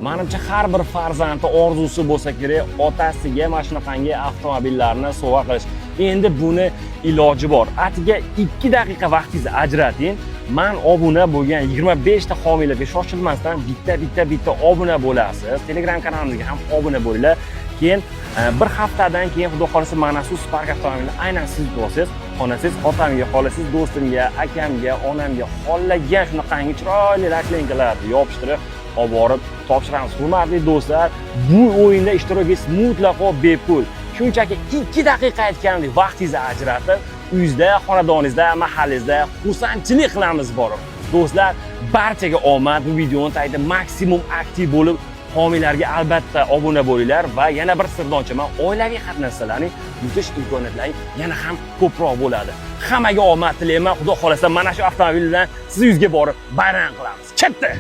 Menimcha har bir farzandning orzusi bo'lsa kerak, otasiga mana shunaqangi avtomobillarni sovg'a qilish. Endi buni iloji bor. Atiga 2 daqiqa vaqtingizni ajrating. Men obuna bo'lgan 25 ta homiylarga shoshilmasdan bitta obuna bo'lasiz. Telegram kanalimizga ham obuna bo'linglar. Keyin bir haftadan keyin xudo xolasa mana shu Spark avtomobilni aynan siz bo'lasiz, xonasiz, otamga, xolasiz, do'stimga, akamga, onamga xollagan shunaqangi chiroyli raklenkalarni yopishtirib olib borib topshiramiz. Hurmatli do'stlar, bu o'yinda ishtirok etish mutlaqo bepul. Shunchaki 2 daqiqa aytganimdek vaqtingizni ajratib, uyingizda, xonadoningizda, mahallangizda xursandchilik qilamiz borib. Do'stlar, barchaga omad. Bu videoni tagida maksimum aktiv bo'lib, homiylarga albatta obuna bo'linglar va yana bir sirdonachiman, oilaviy qatnashsalaring yutish imkoniyatlaring yana ham ko'proq bo'ladi. Hammaga omad tilayman. Xudo xolasa mana shu avtomobil bilan siz yuzga borib bayram qilamiz. Katta